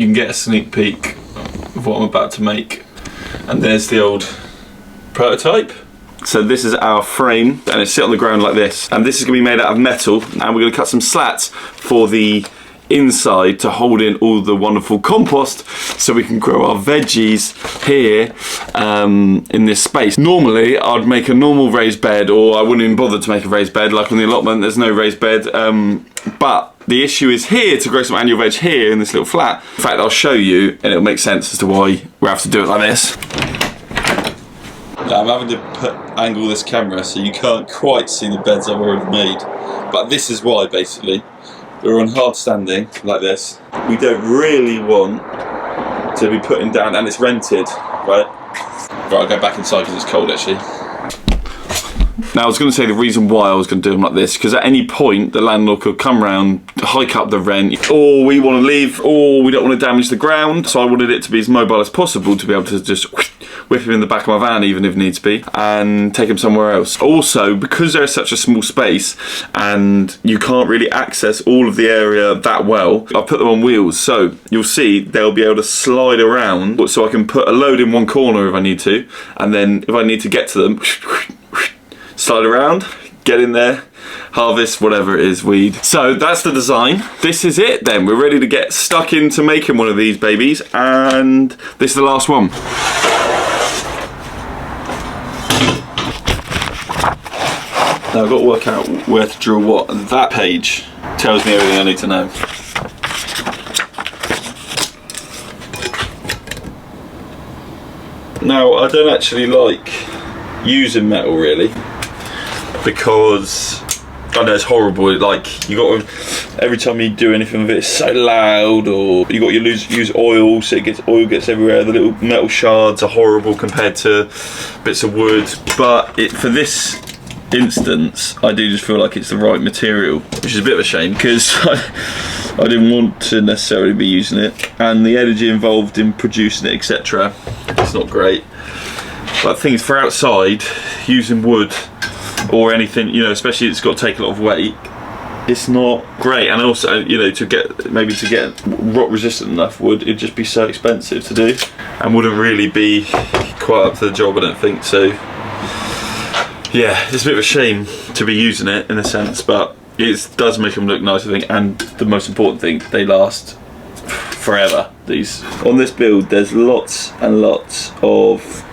You can get a sneak peek of what I'm about to make. And there's the old prototype. So this is our frame, and it's sit on the ground like this. And this is gonna be made out of metal, and we're gonna cut some slats for the inside to hold in all the wonderful compost so we can grow our veggies here in this space. Normally I'd make a normal raised bed, or I wouldn't even bother to make a raised bed. Like on the allotment there's no raised bed, but the issue is here to grow some annual veg here in this little flat. In fact, I'll show you and it'll make sense as to why we have to do it like this. I'm having to angle this camera so you can't quite see the beds I've already made, but this is why basically. We're on hard standing like this. We don't really want to be putting down, and it's rented, right? Right, I'll go back inside because it's cold actually. Now I was going to say the reason why I was going to do them like this, because at any point the landlord could come round, hike up the rent, or we want to leave, or we don't want to damage the ground. So I wanted it to be as mobile as possible to be able to just whip him in the back of my van even if needs be, and take him somewhere else. Also, because there's such a small space and you can't really access all of the area that well, I've put them on wheels, so you'll see they'll be able to slide around, so I can put a load in one corner if I need to, and then if I need to get to them, slide around, get in there, harvest whatever it is, weed. So that's the design. This is it then. We're ready to get stuck into making one of these babies, and this is the last one. Now I've got to work out where to draw what, and that page tells me everything I need to know. Now I don't actually like using metal really, because I know it's horrible. Like you got to, every time you do anything with it, it's so loud, or you got to use oil, so oil gets everywhere. The little metal shards are horrible compared to bits of wood. But for this instance, I do just feel like it's the right material, which is a bit of a shame because I didn't want to necessarily be using it, and the energy involved in producing it, etc. It's not great. But the thing is, for outside, using wood or anything, you know, especially it's got to take a lot of weight, it's not great. And also, you know, to get rot resistant enough wood, it'd just be so expensive to do and wouldn't really be quite up to the job, I don't think. So yeah, it's a bit of a shame to be using it in a sense, but it does make them look nice, I think, and the most important thing, they last forever. These on this build, there's lots and lots of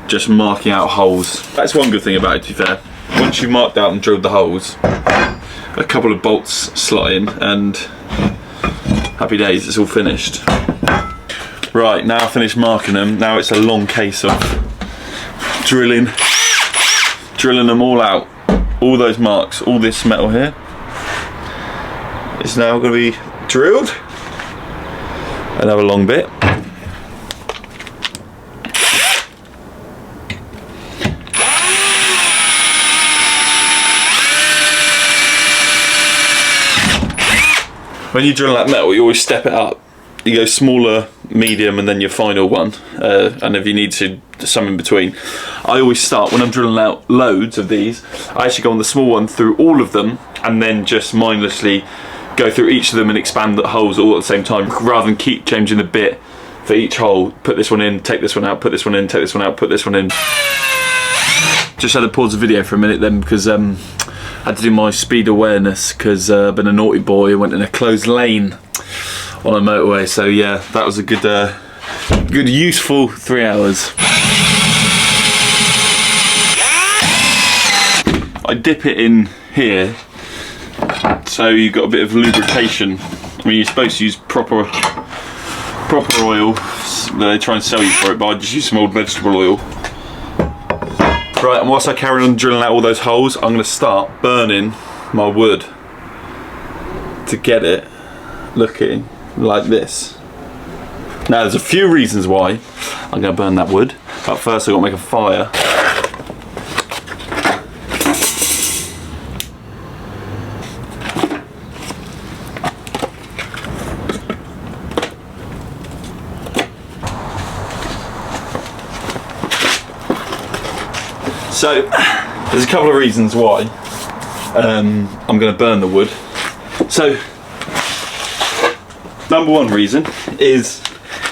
just marking out holes. That's one good thing about it, to be fair. Once you've marked out and drilled the holes, a couple of bolts slot in and happy days, it's all finished. Right, now I've finished marking them. Now it's a long case of drilling them all out. All those marks, all this metal here is now going to be drilled. Another long bit. When you drill that metal, you always step it up. You go smaller, medium, and then your final one. And if you need to, some in between. I always start, when I'm drilling out loads of these, I actually go on the small one through all of them, and then just mindlessly go through each of them and expand the holes all at the same time, rather than keep changing the bit for each hole. Put this one in, take this one out, put this one in, take this one out, put this one in. Just had to pause the video for a minute then, because I had to do my speed awareness, because I've been a naughty boy. I went in a closed lane on a motorway, so yeah, that was a good useful 3 hours. I dip it in here so you've got a bit of lubrication. I mean, you're supposed to use proper oil. They try and sell you for it, but I just use some old vegetable oil. Right, and whilst I carry on drilling out all those holes, I'm going to start burning my wood to get it looking like this. Now there's a few reasons why I'm going to burn that wood, but first I've got to make a fire. So there's a couple of reasons why I'm going to burn the wood. So Number one reason is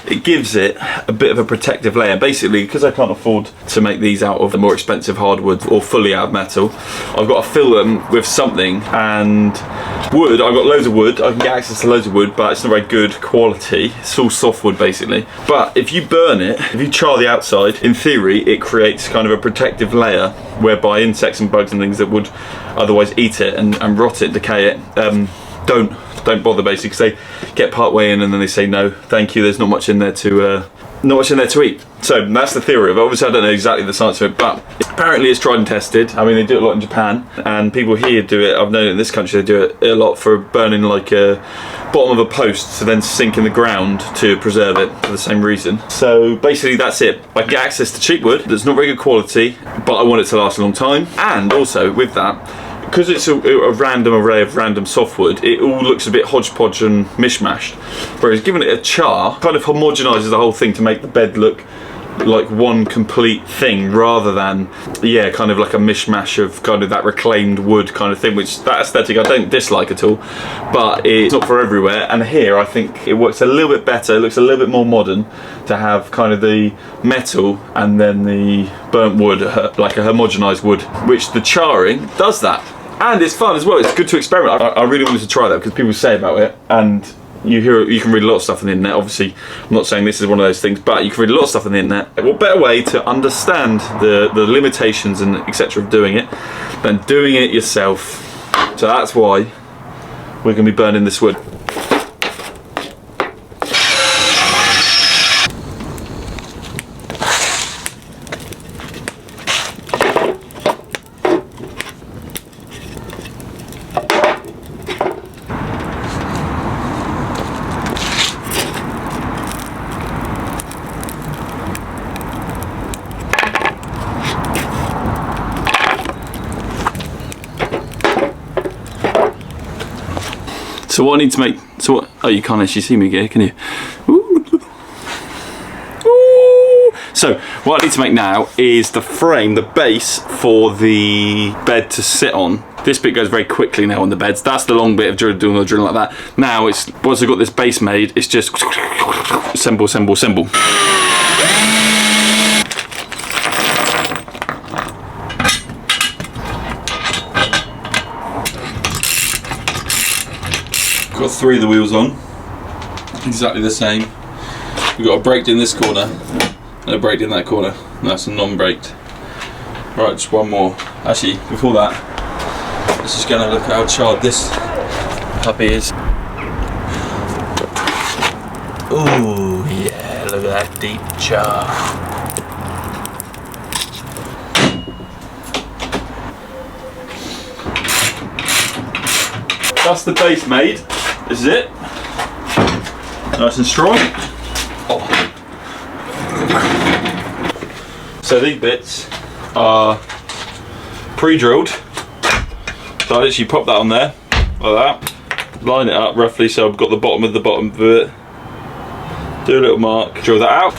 it gives it a bit of a protective layer. Basically, because I can't afford to make these out of the more expensive hardwood or fully out of metal, I've got to fill them with something. And wood, I've got loads of wood, I can get access to loads of wood, but it's not very good quality. It's all softwood basically. But if you burn it, if you char the outside, in theory it creates kind of a protective layer whereby insects and bugs and things that would otherwise eat it and rot it, decay it, don't bother basically, because they get part way in and then they say no, thank you, there's not much in there to eat. So that's the theory of it. Obviously I don't know exactly the science of it, but apparently it's tried and tested. I mean, they do it a lot in Japan, and people here do it. I've known in this country they do it a lot for burning like a bottom of a post to then sink in the ground to preserve it for the same reason. So basically that's it. I can get access to cheap wood that's not very good quality, but I want it to last a long time. And also with that, because it's a random array of random softwood, it all looks a bit hodgepodge and mishmashed. Whereas giving it a char kind of homogenises the whole thing to make the bed look like one complete thing, rather than, yeah, kind of like a mishmash of kind of that reclaimed wood kind of thing, which that aesthetic I don't dislike at all, but it's not for everywhere. And here I think it works a little bit better, it looks a little bit more modern to have kind of the metal and then the burnt wood, like a homogenised wood, which the charring does that. And it's fun as well, it's good to experiment. I really wanted to try that because people say about it, and you can read a lot of stuff on the internet. Obviously, I'm not saying this is one of those things, but you can read a lot of stuff on the internet. What better way to understand the limitations and etc. of doing it than doing it yourself? So that's why we're going to be burning this wood. So what I need to make, oh, you can't actually see me here, can you? Ooh. Ooh. So what I need to make now is the frame, the base for the bed to sit on. This bit goes very quickly now on the beds. That's the long bit of doing the drilling like that. Now it's, once I've got this base made, it's just assemble, assemble, assemble. Got 3 of the wheels on, exactly the same. We've got a braked in this corner and a braked in that corner. And that's a non-braked. Right, just one more. Actually, before that, let's just go and have a look at how charred this puppy is. Ooh, yeah, look at that deep char. That's the base made. This is it. Nice and strong. Oh. So these bits are pre-drilled. So I literally pop that on there, like that. Line it up roughly so I've got the bottom of it. Do a little mark, drill that out.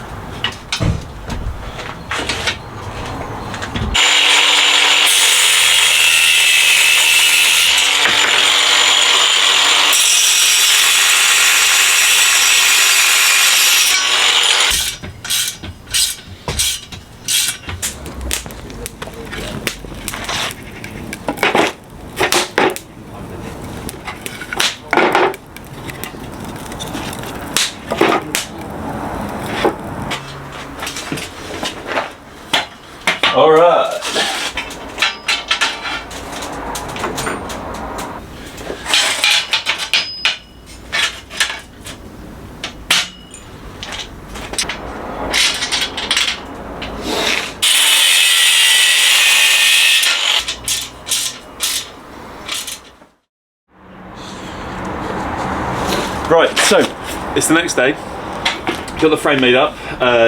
All right. Right, so it's the next day. Got the frame made up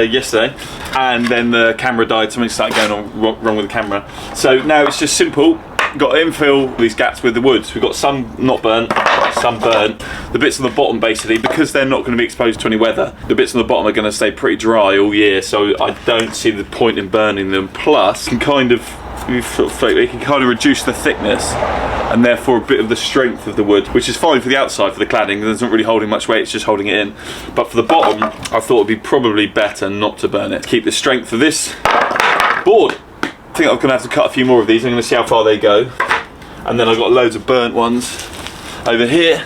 yesterday, and then the camera died. Something started going on wrong with the camera. So now it's just simple. Got to infill these gaps with the wood. We've got some not burnt, some burnt. The bits on the bottom, basically, because they're not going to be exposed to any weather, the bits on the bottom are going to stay pretty dry all year, so I don't see the point in burning them. Plus, you can kind of You sort of float, you can kind of reduce the thickness and therefore a bit of the strength of the wood, which is fine for the outside for the cladding. It's not really holding much weight, it's just holding it in. But for the bottom, I thought it'd be probably better not to burn it. Keep the strength of this board. I think I'm gonna have to cut a few more of these. I'm gonna see how far they go. And then I've got loads of burnt ones over here,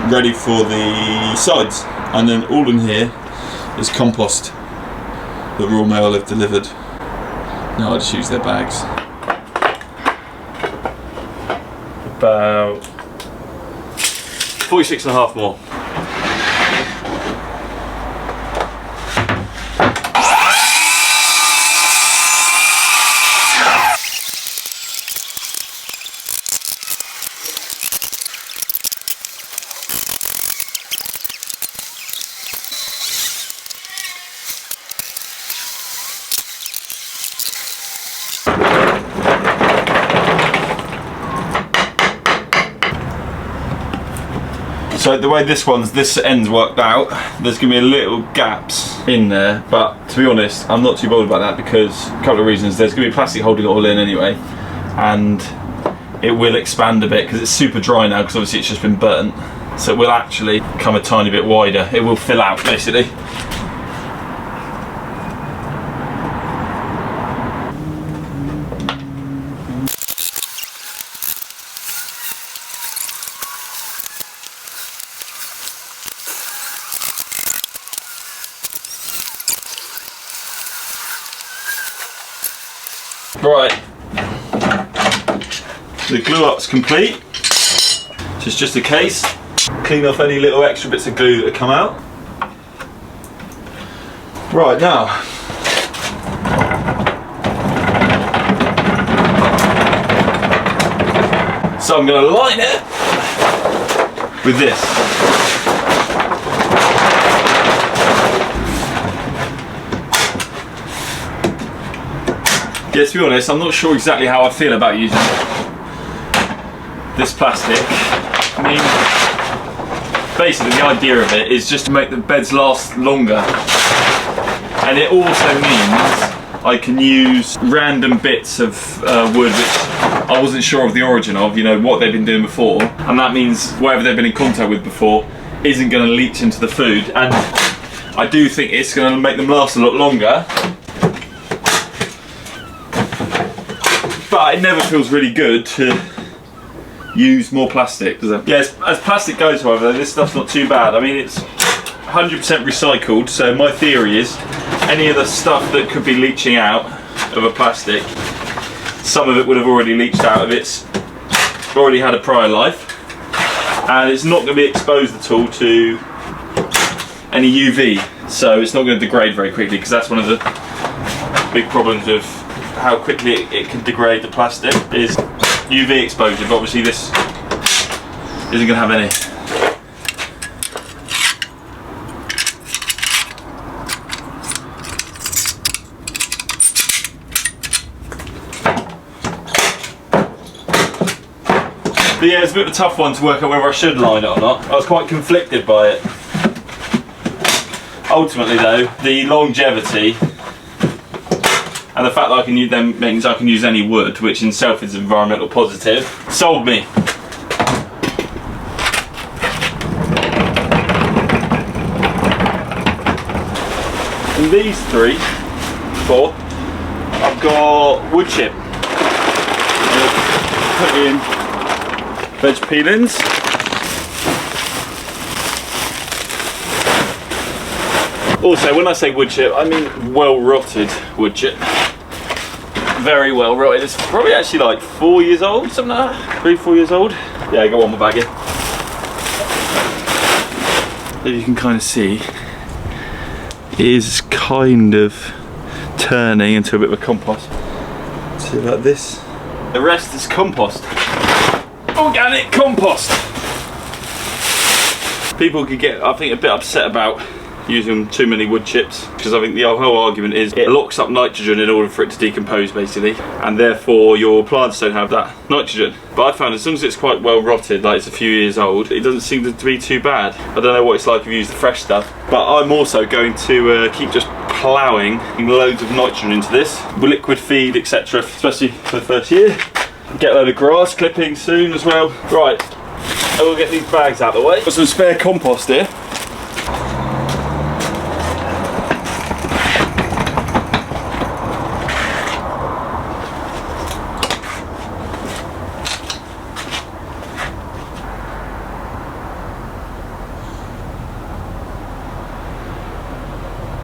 ready for the sides. And then all in here is compost that Royal Mail have delivered. Now I just use their bags. About 46.5 more. So the way this end's worked out, there's going to be little gaps in there, but to be honest, I'm not too bothered about that because a couple of reasons. There's going to be plastic holding it all in anyway, and it will expand a bit because it's super dry now because obviously it's just been burnt. So it will actually come a tiny bit wider. It will fill out basically. Right, the glue up's complete, so it's just a case. Clean off any little extra bits of glue that come out. Right, now, so I'm going to line it with this. Yeah, to be honest, I'm not sure exactly how I feel about using this plastic. I mean, basically the idea of it is just to make the beds last longer. And it also means I can use random bits of wood which I wasn't sure of the origin of, you know, what they've been doing before. And that means whatever they've been in contact with before isn't going to leach into the food. And I do think it's going to make them last a lot longer. But it never feels really good to use more plastic, does it? Yeah, as plastic goes, however, this stuff's not too bad. I mean, it's 100% recycled, so my theory is any of the stuff that could be leaching out of a plastic, some of it would have already leached out of it's already had a prior life, and it's not going to be exposed at all to any UV, so it's not going to degrade very quickly, because that's one of the big problems with how quickly it can degrade the plastic is UV exposure, but obviously this isn't going to have any. But yeah, it's a bit of a tough one to work out whether I should line it or not. I was quite conflicted by it. Ultimately though, the longevity and the fact that I can use them means I can use any wood, which in itself is environmental positive, sold me. And these four, I've got wood chip. Put in veg peelings. Also, when I say wood chip, I mean well rotted wood chip. Very well rotted. It's probably actually like 4 years old, something like that. 3-4 years old. Yeah, I got one more bag in. As you can kind of see, it is kind of turning into a bit of a compost. See like this. The rest is compost. Organic compost. People could get, I think, a bit upset about using too many wood chips, because I think the whole argument is it locks up nitrogen in order for it to decompose basically, and therefore your plants don't have that nitrogen. But I found as long as it's quite well rotted, like it's a few years old, it doesn't seem to be too bad. I don't know what it's like if you use the fresh stuff, but I'm also going to keep just ploughing loads of nitrogen into this, with liquid feed, etc., especially for the first year. Get a load of grass clippings soon as well. Right, I will get these bags out of the way. Got some spare compost here.